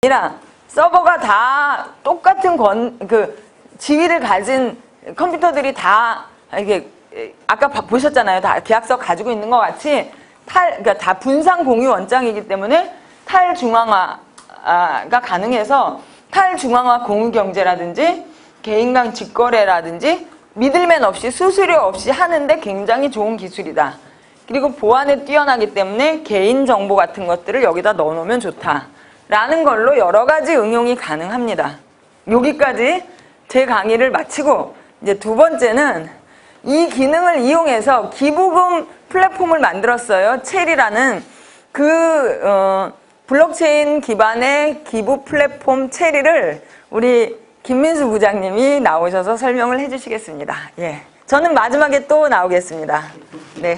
아니라 서버가 다 똑같은 지위를 가진 컴퓨터들이 다 이게 아까 보셨잖아요. 다 계약서 가지고 있는 것 같이 그러니까 다 분산 공유 원장이기 때문에 탈중앙화가 가능해서 탈중앙화 공유 경제라든지 개인 간 직거래라든지 미들맨 없이 수수료 없이 하는데 굉장히 좋은 기술이다. 그리고 보안에 뛰어나기 때문에 개인정보 같은 것들을 여기다 넣어놓으면 좋다라는 걸로 여러 가지 응용이 가능합니다. 여기까지 제 강의를 마치고 이제 두 번째는 이 기능을 이용해서 기부금 플랫폼을 만들었어요. 체리라는 블록체인 기반의 기부 플랫폼 체리를 우리 김민수 부장님이 나오셔서 설명을 해주시겠습니다. 예, 저는 마지막에 또 나오겠습니다. 네.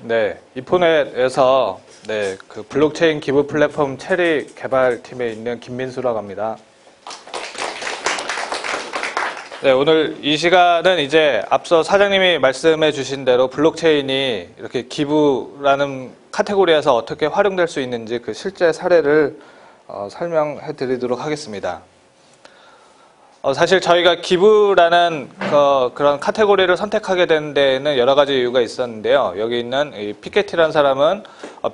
네, 이포넷에서 그 블록체인 기부 플랫폼 체리 개발팀에 있는 김민수라고 합니다. 네, 오늘 이 시간은 이제 앞서 사장님이 말씀해 주신 대로 블록체인이 이렇게 기부라는 카테고리에서 어떻게 활용될 수 있는지 그 실제 사례를 설명해 드리도록 하겠습니다. 사실 저희가 기부라는 그런 카테고리를 선택하게 된 데에는 여러 가지 이유가 있었는데요. 여기 있는 이 피케티라는 사람은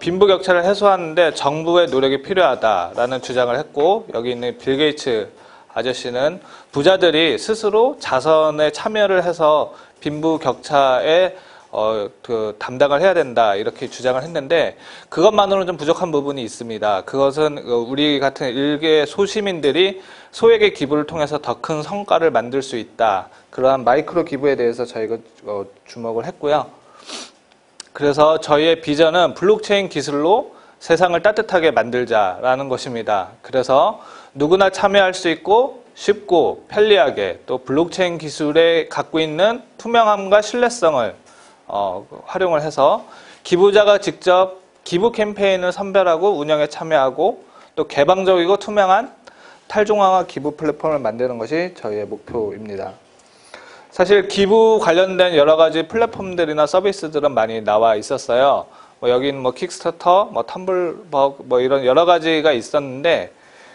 빈부격차를 해소하는데 정부의 노력이 필요하다라는 주장을 했고, 여기 있는 빌 게이츠 아저씨는 부자들이 스스로 자선에 참여를 해서 빈부격차에 담당을 해야 된다 이렇게 주장을 했는데, 그것만으로는 좀 부족한 부분이 있습니다. 그것은 우리 같은 일개 소시민들이 소액의 기부를 통해서 더 큰 성과를 만들 수 있다, 그러한 마이크로 기부에 대해서 저희가 주목을 했고요. 그래서 저희의 비전은 블록체인 기술로 세상을 따뜻하게 만들자라는 것입니다. 그래서 누구나 참여할 수 있고 쉽고 편리하게, 또 블록체인 기술에 갖고 있는 투명함과 신뢰성을 활용을 해서 기부자가 직접 기부 캠페인을 선별하고 운영에 참여하고, 또 개방적이고 투명한 탈중앙화 기부 플랫폼을 만드는 것이 저희의 목표입니다. 사실 기부 관련된 여러 가지 플랫폼들이나 서비스들은 많이 나와 있었어요. 여기는 킥스타터, 텀블벅 이런 여러 가지가 있었는데,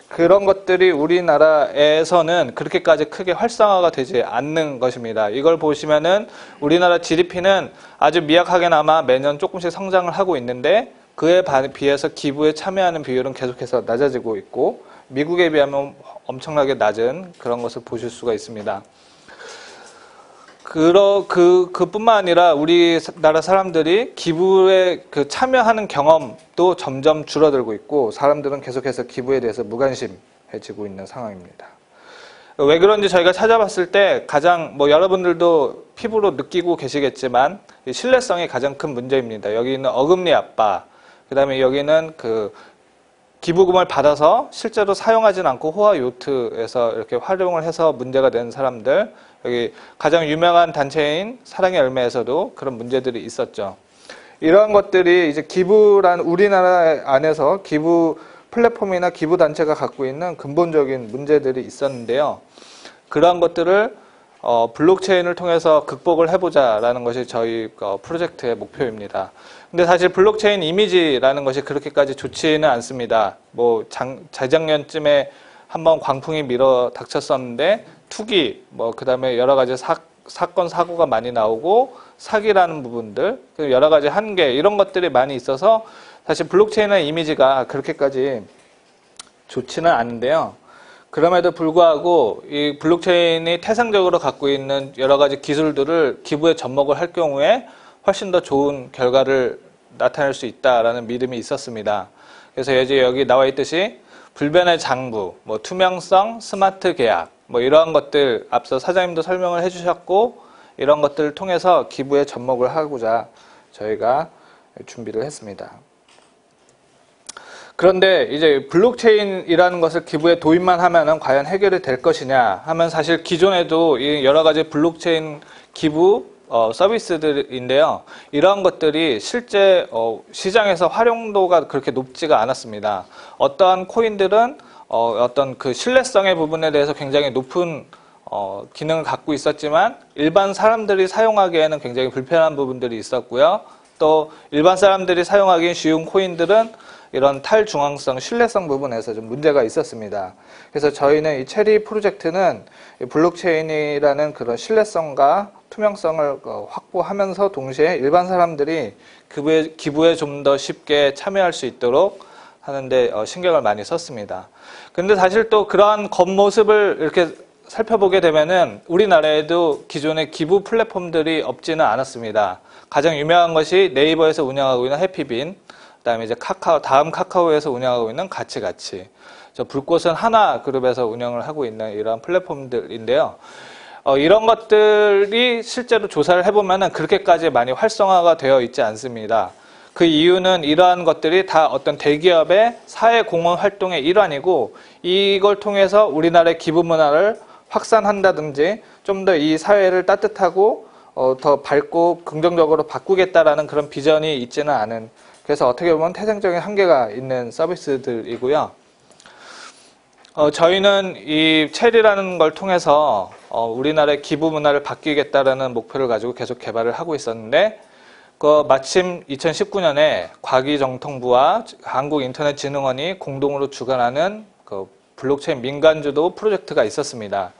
그런 것들이 우리나라에서는 그렇게까지 크게 활성화가 되지 않는 것입니다. 이걸 보시면은 우리나라 GDP는 아주 미약하게나마 매년 조금씩 성장을 하고 있는데, 그에 비해서 기부에 참여하는 비율은 계속해서 낮아지고 있고, 미국에 비하면 엄청나게 낮은 그런 것을 보실 수가 있습니다. 그뿐만 아니라 우리나라 사람들이 기부에 참여하는 경험도 점점 줄어들고 있고, 사람들은 계속해서 기부에 대해서 무관심해지고 있는 상황입니다. 왜 그런지 저희가 찾아봤을 때 가장 여러분들도 피부로 느끼고 계시겠지만 신뢰성이 가장 큰 문제입니다. 여기 있는 어금니 아빠, 그 다음에 여기는 기부금을 받아서 실제로 사용하진 않고 호화 요트에서 이렇게 활용을 해서 문제가 되는 사람들, 여기 가장 유명한 단체인 사랑의 열매에서도 그런 문제들이 있었죠. 이러한 것들이 이제 우리나라 안에서 기부 플랫폼이나 기부 단체가 갖고 있는 근본적인 문제들이 있었는데요. 그러한 것들을 블록체인을 통해서 극복을 해보자라는 것이 저희 프로젝트의 목표입니다. 근데 사실 블록체인 이미지라는 것이 그렇게까지 좋지는 않습니다. 재작년쯤에 한번 광풍이 밀어 닥쳤었는데, 투기, 그 다음에 여러 가지 사건, 사고가 많이 나오고, 사기라는 부분들, 여러 가지 한계, 이런 것들이 많이 있어서 사실 블록체인의 이미지가 그렇게까지 좋지는 않은데요. 그럼에도 불구하고 이 블록체인이 태생적으로 갖고 있는 여러 가지 기술들을 기부에 접목을 할 경우에 훨씬 더 좋은 결과를 나타낼 수 있다라는 믿음이 있었습니다. 그래서 이제 여기 나와 있듯이 불변의 장부, 투명성, 스마트 계약, 이러한 것들 앞서 사장님도 설명을 해주셨고, 이런 것들을 통해서 기부에 접목을 하고자 저희가 준비를 했습니다. 그런데 이제 블록체인이라는 것을 기부에 도입만 하면은 과연 해결이 될 것이냐 하면 사실 기존에도 이 여러 가지 블록체인 기부 서비스들인데요. 이러한 것들이 실제 시장에서 활용도가 그렇게 높지가 않았습니다. 어떠한 코인들은 어떤 그 신뢰성의 부분에 대해서 굉장히 높은 기능을 갖고 있었지만 일반 사람들이 사용하기에는 굉장히 불편한 부분들이 있었고요. 또 일반 사람들이 사용하기 쉬운 코인들은 이런 탈중앙성, 신뢰성 부분에서 좀 문제가 있었습니다. 그래서 저희는 이 체리 프로젝트는 블록체인이라는 그런 신뢰성과 투명성을 확보하면서 동시에 일반 사람들이 기부에 좀 더 쉽게 참여할 수 있도록 하는데 신경을 많이 썼습니다. 근데 사실 또 그러한 겉모습을 이렇게 살펴보게 되면은 우리나라에도 기존의 기부 플랫폼들이 없지는 않았습니다. 가장 유명한 것이 네이버에서 운영하고 있는 해피빈, 그다음에 이제 다음 카카오에서 운영하고 있는 가치가치, 저 불꽃은 하나 그룹에서 운영을 하고 있는 이러한 플랫폼들인데요. 이런 것들이 실제로 조사를 해보면은 그렇게까지 많이 활성화가 되어 있지 않습니다. 그 이유는 이러한 것들이 다 어떤 대기업의 사회공헌 활동의 일환이고 이걸 통해서 우리나라의 기부 문화를 확산한다든지 좀 더 이 사회를 따뜻하고 더 밝고 긍정적으로 바꾸겠다라는 그런 비전이 있지는 않은, 그래서 어떻게 보면 태생적인 한계가 있는 서비스들이고요. 저희는 이 체리라는 걸 통해서 우리나라의 기부 문화를 바뀌겠다라는 목표를 가지고 계속 개발을 하고 있었는데 마침 2019년에 과기정통부와 한국인터넷진흥원이 공동으로 주관하는 블록체인 민간주도 프로젝트가 있었습니다.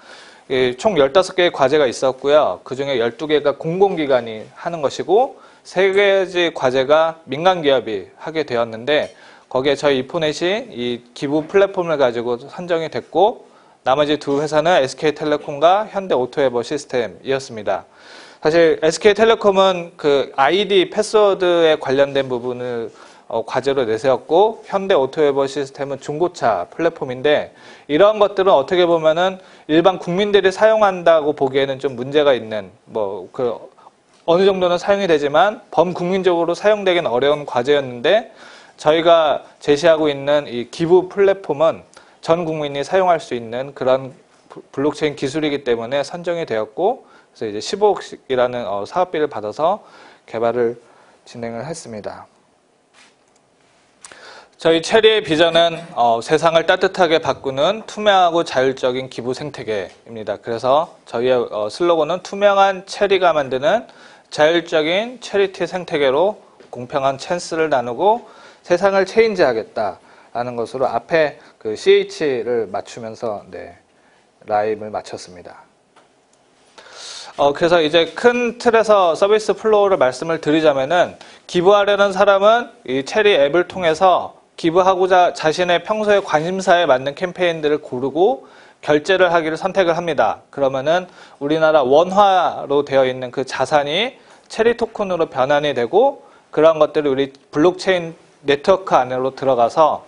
총 15개의 과제가 있었고요. 그중에 12개가 공공기관이 하는 것이고 3가지 과제가 민간기업이 하게 되었는데 거기에 저희 이포넷이 이 기부 플랫폼을 가지고 선정이 됐고 나머지 2 회사는 SK텔레콤과 현대오토에버 시스템이었습니다. 사실 SK텔레콤은 그 아이디 패스워드에 관련된 부분을 과제로 내세웠고 현대오토에버 시스템은 중고차 플랫폼인데 이러한 것들은 어떻게 보면은 일반 국민들이 사용한다고 보기에는 좀 문제가 있는 어느 정도는 사용이 되지만 범국민적으로 사용되기는 어려운 과제였는데 저희가 제시하고 있는 이 기부 플랫폼은 전 국민이 사용할 수 있는 그런 블록체인 기술이기 때문에 선정이 되었고 그래서 이제 15억이라는 사업비를 받아서 개발을 진행을 했습니다. 저희 체리의 비전은 세상을 따뜻하게 바꾸는 투명하고 자율적인 기부 생태계입니다. 그래서 저희의 슬로건은 투명한 체리가 만드는 자율적인 체리티 생태계로 공평한 찬스를 나누고 세상을 체인지하겠다라는 것으로 앞에 그 CH를 맞추면서 라임을 마쳤습니다. 그래서 이제 큰 틀에서 서비스 플로우를 말씀을 드리자면은 기부하려는 사람은 이 체리 앱을 통해서 기부하고자 자신의 평소의 관심사에 맞는 캠페인들을 고르고 결제를 하기를 선택을 합니다. 그러면은 우리나라 원화로 되어 있는 그 자산이 체리 토큰으로 변환이 되고 그러한 것들이 우리 블록체인 네트워크 안으로 들어가서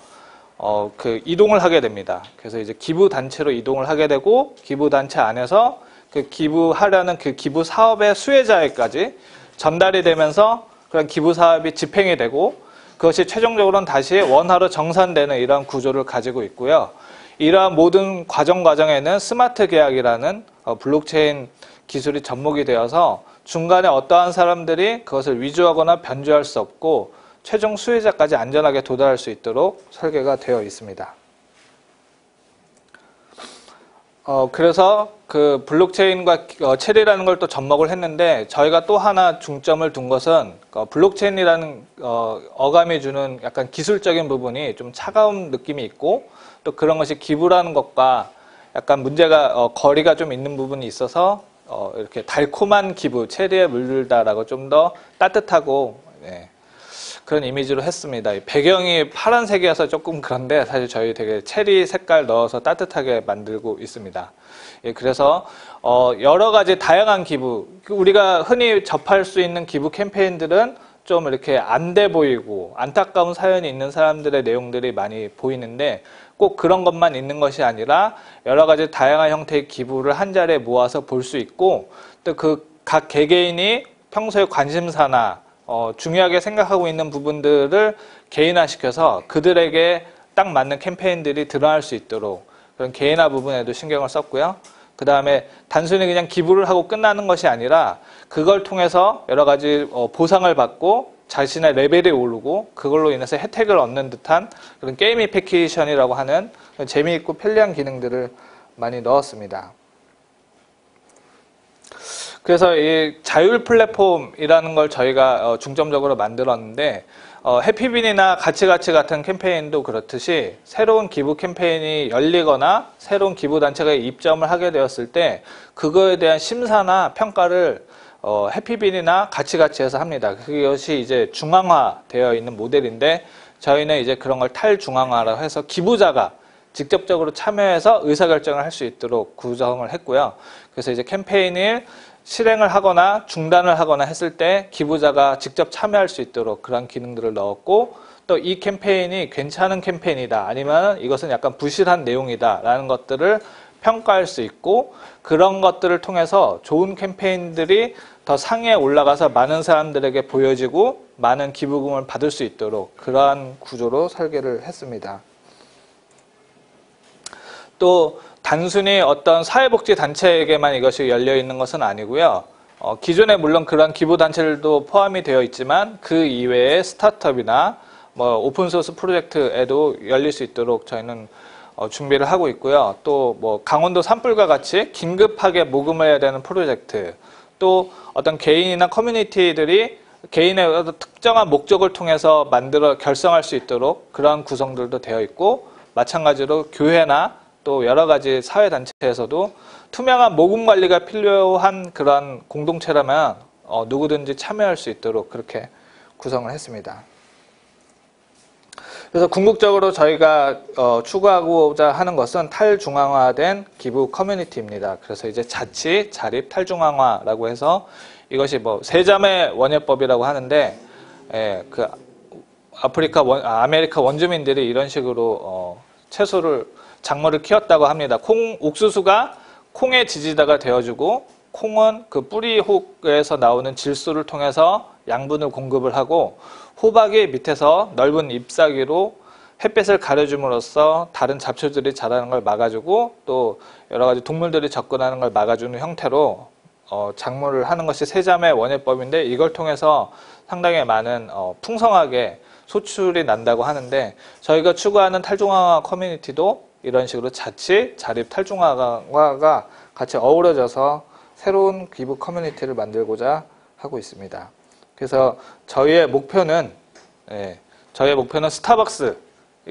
이동을 하게 됩니다. 그래서 이제 기부 단체로 이동을 하게 되고 기부 단체 안에서 그 기부하려는 그 기부 사업의 수혜자에까지 전달이 되면서 그런 기부 사업이 집행이 되고 그것이 최종적으로는 다시 원화로 정산되는 이러한 구조를 가지고 있고요. 이러한 모든 과정에는 스마트 계약이라는 블록체인 기술이 접목이 되어서 중간에 어떠한 사람들이 그것을 위조하거나 변조할 수 없고 최종 수혜자까지 안전하게 도달할 수 있도록 설계가 되어 있습니다. 그래서 그 블록체인과 체리라는 걸 또 접목을 했는데 저희가 또 하나 중점을 둔 것은 블록체인이라는 어감이 주는 약간 기술적인 부분이 좀 차가운 느낌이 있고 또 그런 것이 기부라는 것과 약간 문제가 거리가 좀 있는 부분이 있어서 이렇게 달콤한 기부, 체리에 물들다라고 좀 더 따뜻하고 그런 이미지로 했습니다. 배경이 파란색이어서 조금 그런데 사실 저희 되게 체리 색깔 넣어서 따뜻하게 만들고 있습니다. 그래서 여러 가지 다양한 기부, 우리가 흔히 접할 수 있는 기부 캠페인들은 좀 이렇게 안 돼 보이고 안타까운 사연이 있는 사람들의 내용들이 많이 보이는데 꼭 그런 것만 있는 것이 아니라 여러 가지 다양한 형태의 기부를 한 자리에 모아서 볼 수 있고 또 그 각 개개인이 평소에 관심사나 중요하게 생각하고 있는 부분들을 개인화시켜서 그들에게 딱 맞는 캠페인들이 드러날 수 있도록 그런 개인화 부분에도 신경을 썼고요. 그 다음에 단순히 그냥 기부를 하고 끝나는 것이 아니라 그걸 통해서 여러 가지 보상을 받고 자신의 레벨이 오르고 그걸로 인해서 혜택을 얻는 듯한 그런 게이미피케이션이라고 하는 재미있고 편리한 기능들을 많이 넣었습니다. 그래서 이 자율 플랫폼이라는 걸 저희가 중점적으로 만들었는데 해피빈이나 가치가치 같은 캠페인도 그렇듯이 새로운 기부 캠페인이 열리거나 새로운 기부단체가 입점을 하게 되었을 때 그거에 대한 심사나 평가를 해피빈이나 가치가치에서 합니다. 그것이 이제 중앙화되어 있는 모델인데 저희는 이제 그런 걸 탈중앙화라고 해서 기부자가 직접적으로 참여해서 의사결정을 할 수 있도록 구성을 했고요. 그래서 이제 캠페인을 실행을 하거나 중단을 하거나 했을 때 기부자가 직접 참여할 수 있도록 그런 기능들을 넣었고 또 이 캠페인이 괜찮은 캠페인이다 아니면 이것은 약간 부실한 내용이다 라는 것들을 평가할 수 있고 그런 것들을 통해서 좋은 캠페인들이 더 상위에 올라가서 많은 사람들에게 보여지고 많은 기부금을 받을 수 있도록 그러한 구조로 설계를 했습니다. 또 단순히 어떤 사회복지단체에게만 이것이 열려있는 것은 아니고요. 기존에 물론 그런 기부단체들도 포함이 되어 있지만 그 이외의 스타트업이나 오픈소스 프로젝트에도 열릴 수 있도록 저희는 준비를 하고 있고요. 또 강원도 산불과 같이 긴급하게 모금을 해야 되는 프로젝트, 또 어떤 개인이나 커뮤니티들이 개인의 어떤 특정한 목적을 통해서 결성할 수 있도록 그런 구성들도 되어 있고 마찬가지로 교회나 또 여러 가지 사회단체에서도 투명한 모금 관리가 필요한 그런 공동체라면 누구든지 참여할 수 있도록 그렇게 구성을 했습니다. 그래서 궁극적으로 저희가 추구하고자 하는 것은 탈중앙화된 기부 커뮤니티입니다. 그래서 이제 자치, 자립, 탈중앙화라고 해서 이것이 세자매 원예법이라고 하는데 그 아메리카 원주민들이 이런 식으로 작물을 키웠다고 합니다. 옥수수가 콩의 지지자가 되어주고 콩은 그 뿌리혹에서 나오는 질소를 통해서 양분을 공급을 하고 호박이 밑에서 넓은 잎사귀로 햇빛을 가려줌으로써 다른 잡초들이 자라는 걸 막아주고 또 여러 가지 동물들이 접근하는 걸 막아주는 형태로 작물을 하는 것이 세자매 원예법인데 이걸 통해서 상당히 많은 풍성하게 소출이 난다고 하는데 저희가 추구하는 탈중앙화 커뮤니티도 이런 식으로 자치, 자립, 탈중앙화가 같이 어우러져서 새로운 기부 커뮤니티를 만들고자 하고 있습니다. 그래서 저희의 목표는 스타벅스,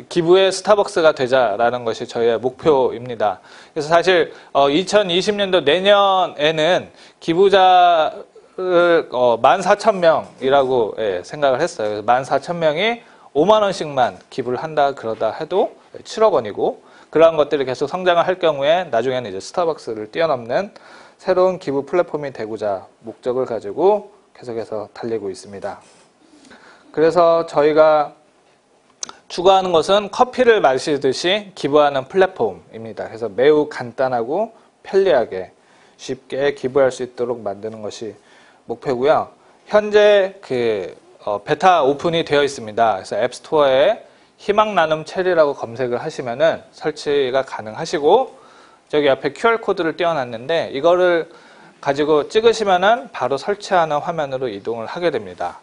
기부의 스타벅스가 되자라는 것이 저희의 목표입니다. 그래서 사실 2020년도 내년에는 기부자를 14,000명이라고 생각을 했어요. 그래서 14,000명이 5만 원씩만 기부를 한다 그러다 해도 7억 원이고 그러한 것들이 계속 성장을 할 경우에 나중에는 이제 스타벅스를 뛰어넘는 새로운 기부 플랫폼이 되고자 목적을 가지고 계속해서 달리고 있습니다. 그래서 저희가 추구하는 것은 커피를 마시듯이 기부하는 플랫폼입니다. 그래서 매우 간단하고 편리하게 쉽게 기부할 수 있도록 만드는 것이 목표고요. 현재 베타 오픈이 되어 있습니다. 그래서 앱스토어에 희망 나눔 체리라고 검색을 하시면은 설치가 가능하시고 저기 앞에 QR코드를 띄워놨는데 이거를 가지고 찍으시면은 바로 설치하는 화면으로 이동을 하게 됩니다.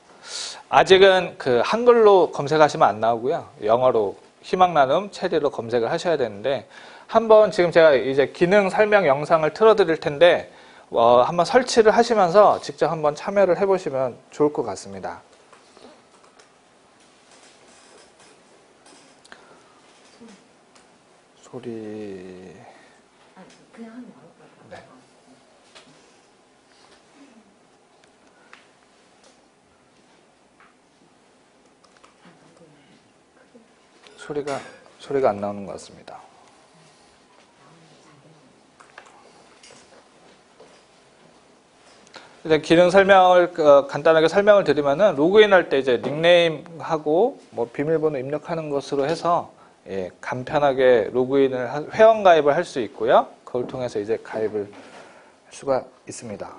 아직은 한글로 검색하시면 안 나오고요. 영어로 희망 나눔 체리로 검색을 하셔야 되는데 한번 지금 제가 이제 기능 설명 영상을 틀어드릴 텐데 한번 설치를 하시면서 직접 한번 참여를 해보시면 좋을 것 같습니다. 소리 그냥 하면 나올 것 같아요. 네. 소리가 안 나오는 것 같습니다. 일단 기능 설명을 간단하게 설명을 드리면은 로그인할 때 이제 닉네임하고 비밀번호 입력하는 것으로 해서 간편하게 로그인을 회원 가입을 할 수 있고요. 그걸 통해서 이제 가입을 할 수가 있습니다.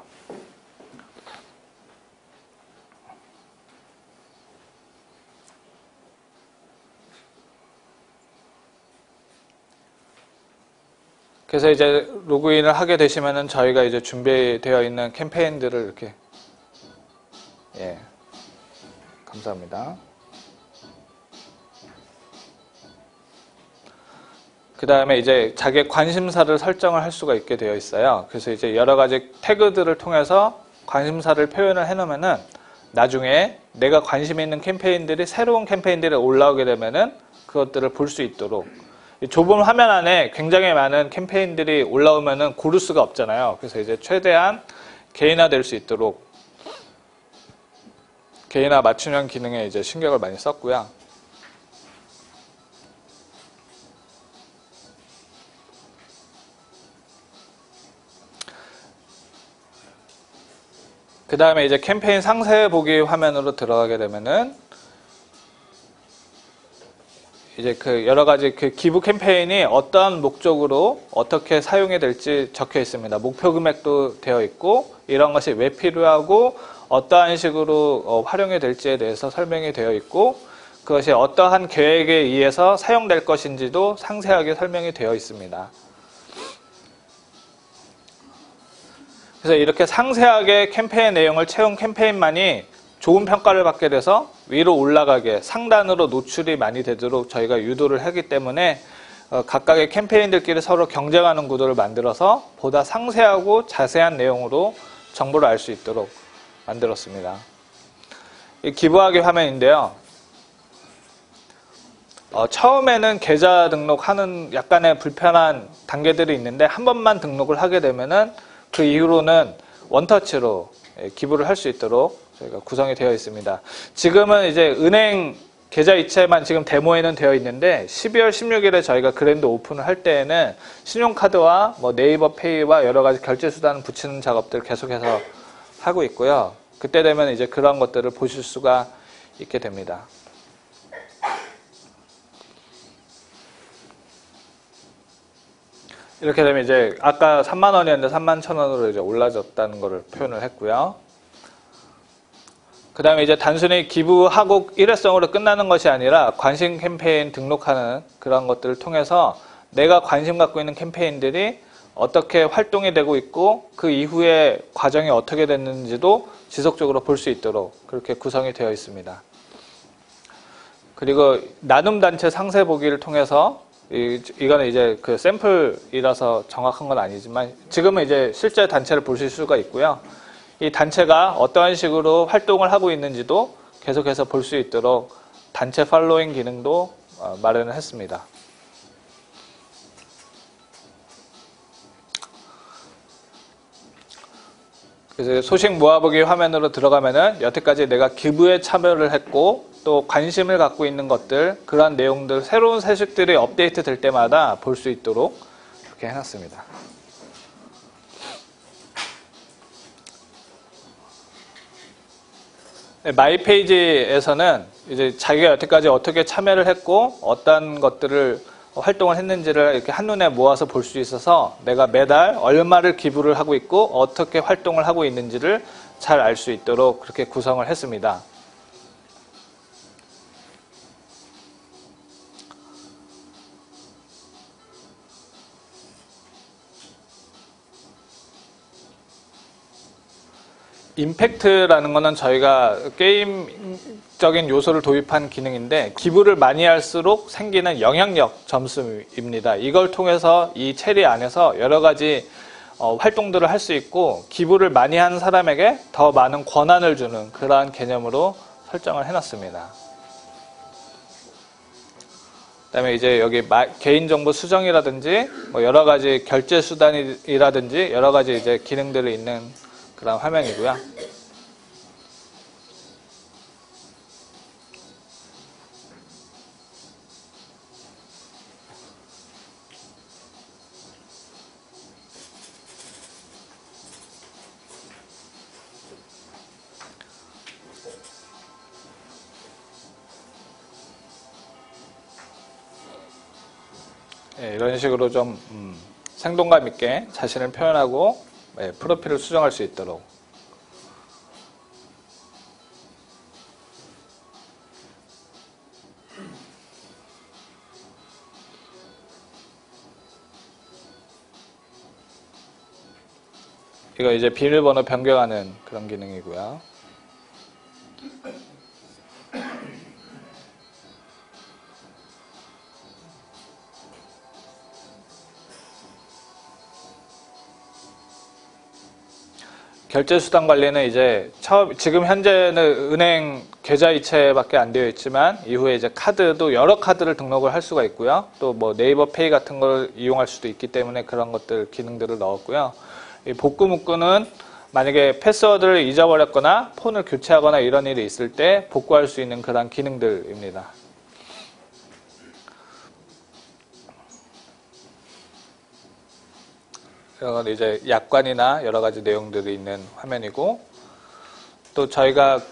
그래서 이제 로그인을 하게 되시면은 저희가 이제 준비되어 있는 캠페인들을 이렇게, 예, 감사합니다. 그 다음에 이제 자기의 관심사를 설정을 할 수가 있게 되어 있어요. 그래서 이제 여러 가지 태그들을 통해서 관심사를 표현을 해놓으면은 나중에 내가 관심 있는 캠페인들이, 새로운 캠페인들이 올라오게 되면은 그것들을 볼 수 있도록, 이 좁은 화면 안에 굉장히 많은 캠페인들이 올라오면은 고를 수가 없잖아요. 그래서 이제 최대한 개인화될 수 있도록 개인화 맞춤형 기능에 이제 신경을 많이 썼고요. 그 다음에 이제 캠페인 상세 보기 화면으로 들어가게 되면은 이제 그 여러 가지 그 기부 캠페인이 어떠한 목적으로 어떻게 사용이 될지 적혀 있습니다. 목표 금액도 되어 있고, 이런 것이 왜 필요하고 어떠한 식으로 활용이 될지에 대해서 설명이 되어 있고, 그것이 어떠한 계획에 의해서 사용될 것인지도 상세하게 설명이 되어 있습니다. 그래서 이렇게 상세하게 캠페인 내용을 채운 캠페인만이 좋은 평가를 받게 돼서 위로 올라가게, 상단으로 노출이 많이 되도록 저희가 유도를 하기 때문에 각각의 캠페인들끼리 서로 경쟁하는 구도를 만들어서 보다 상세하고 자세한 내용으로 정보를 알 수 있도록 만들었습니다. 이 기부하기 화면인데요. 처음에는 계좌 등록하는 약간의 불편한 단계들이 있는데, 한 번만 등록을 하게 되면은 그 이후로는 원터치로 기부를 할 수 있도록 저희가 구성이 되어 있습니다. 지금은 이제 은행 계좌 이체만 지금 데모에는 되어 있는데, 12월 16일에 저희가 그랜드 오픈을 할 때에는 신용카드와 뭐 네이버 페이와 여러 가지 결제 수단을 붙이는 작업들을 계속해서 하고 있고요. 그때 되면 이제 그런 것들을 보실 수가 있게 됩니다. 이렇게 되면 이제 아까 3만 원이었는데 3만 1,000원으로 이제 올라졌다는 것을 표현을 했고요. 그 다음에 이제 단순히 기부하고 일회성으로 끝나는 것이 아니라 관심 캠페인 등록하는 그런 것들을 통해서 내가 관심 갖고 있는 캠페인들이 어떻게 활동이 되고 있고 그 이후에 과정이 어떻게 됐는지도 지속적으로 볼 수 있도록 그렇게 구성이 되어 있습니다. 그리고 나눔 단체 상세 보기를 통해서 이거는 이제 그 샘플이라서 정확한 건 아니지만 지금은 이제 실제 단체를 보실 수가 있고요. 이 단체가 어떠한 식으로 활동을 하고 있는지도 계속해서 볼 수 있도록 단체 팔로잉 기능도 마련을 했습니다. 그래서 소식 모아보기 화면으로 들어가면은 여태까지 내가 기부에 참여를 했고 또 관심을 갖고 있는 것들, 그러한 내용들, 새로운 소식들이 업데이트 될 때마다 볼 수 있도록 이렇게 해놨습니다. 마이 페이지에서는 이제 자기가 여태까지 어떻게 참여를 했고 어떤 것들을 활동을 했는지를 이렇게 한눈에 모아서 볼 수 있어서 내가 매달 얼마를 기부를 하고 있고 어떻게 활동을 하고 있는지를 잘 알 수 있도록 그렇게 구성을 했습니다. 임팩트라는 거는 저희가 게임적인 요소를 도입한 기능인데 기부를 많이 할수록 생기는 영향력 점수입니다. 이걸 통해서 이 체리 안에서 여러 가지 활동들을 할 수 있고 기부를 많이 한 사람에게 더 많은 권한을 주는 그러한 개념으로 설정을 해놨습니다. 그다음에 이제 여기 개인정보 수정이라든지 뭐 여러 가지 결제 수단이라든지 여러 가지 이제 기능들이 있는 그런 화면이고요. 네, 이런 식으로 좀 생동감 있게 자신을 표현하고 프로필을 수정할 수 있도록 이거 이제 비밀번호 변경하는 그런 기능이고요. 결제수단 관리는 이제 지금 현재는 은행 계좌 이체밖에 안 되어 있지만 이후에 이제 카드도 여러 카드를 등록을 할 수가 있고요. 또 뭐 네이버 페이 같은 걸 이용할 수도 있기 때문에 그런 것들 기능들을 넣었고요. 이 복구 문구는 만약에 패스워드를 잊어버렸거나 폰을 교체하거나 이런 일이 있을 때 복구할 수 있는 그런 기능들입니다. 이건 이제 약관이나 여러 가지 내용들이 있는 화면이고, 또 저희가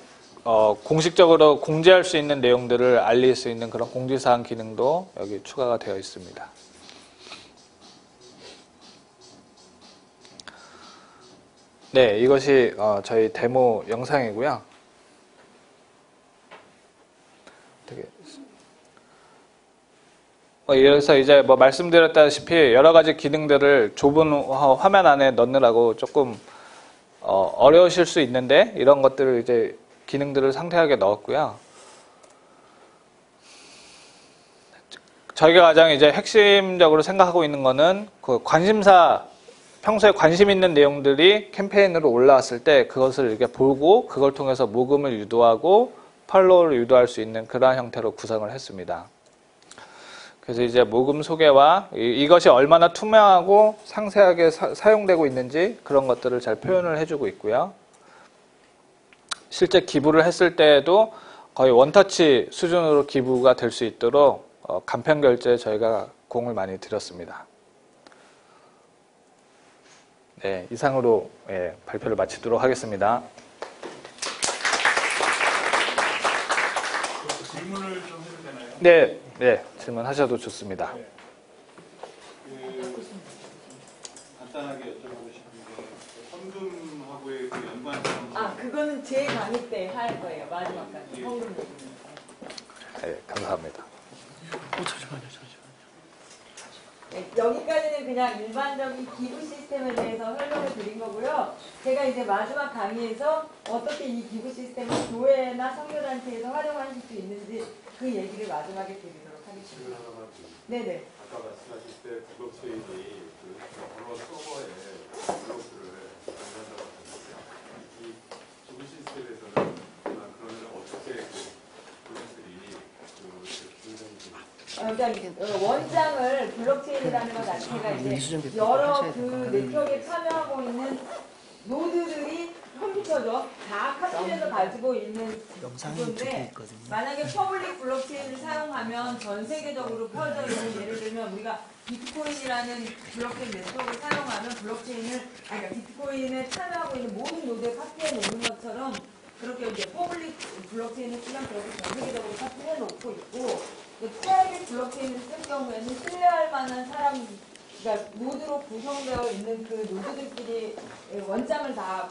공식적으로 공지할 수 있는 내용들을 알릴 수 있는 그런 공지사항 기능도 여기 추가가 되어 있습니다. 네, 이것이 저희 데모 영상이고요. 그래서 이제 뭐 말씀드렸다시피 여러 가지 기능들을 좁은 화면 안에 넣느라고 조금 어려우실 수 있는데 이런 것들을 이제 기능들을 상세하게 넣었고요. 저희가 가장 이제 핵심적으로 생각하고 있는 거는 그 관심사, 평소에 관심 있는 내용들이 캠페인으로 올라왔을 때 그것을 이렇게 보고 그걸 통해서 모금을 유도하고 팔로우를 유도할 수 있는 그러한 형태로 구성을 했습니다. 그래서 이제 모금 소개와 이것이 얼마나 투명하고 상세하게 사용되고 있는지 그런 것들을 잘 표현을 해주고 있고요. 실제 기부를 했을 때에도 거의 원터치 수준으로 기부가 될 수 있도록 간편 결제에 저희가 공을 많이 들였습니다. 네, 이상으로 발표를 마치도록 하겠습니다. 질문을 좀 해도 되나요? 네, 네, 질문하셔도 좋습니다. 네. 간단하게 여쭤보고 싶은 게 헌금하고의 그 연관성. 그거는 제 강의 때 할 거예요. 마지막까지. 헌금 얘기는. 네, 감사합니다. 잠시만요. 네, 여기까지는 그냥 일반적인 기부 시스템에 대해서 설명을 드린 거고요. 제가 이제 마지막 강의에서 어떻게 이 기부 시스템을 교회나 선교단체에서 활용하실 수 있는지 그 얘기를 마지막에 드리도록 하겠습니다. 네네. 아까 말씀하실 때 블록체인이 그 언어 서버에 블록들을 정리한다고 하셨는데요. 이 기부 시스템에서는 그러면 어떻게 그 블록들이 그러니까 원장을 블록체인이라는 것 자체가 이제 여러 그 네트워크에 참여하고 있는 노드들이 컴퓨터죠. 다 카톡에서 가지고 있는 부분인데 만약에 퍼블릭 블록체인을 사용하면 전 세계적으로 펴져 있는, 예를 들면 우리가 비트코인이라는 블록체인 네트워크를 사용하면 그러니까 비트코인에 참여하고 있는 모든 노드에 카피해 놓는 것처럼 그렇게 이제 퍼블릭 블록체인을 쓰면 그렇게 전 세계적으로 카피해 놓고 있고, 프라이빗 블록체인을 쓸 경우에는 신뢰할 만한 사람, 그러니까 노드로 구성되어 있는 그 노드들끼리 원장을 다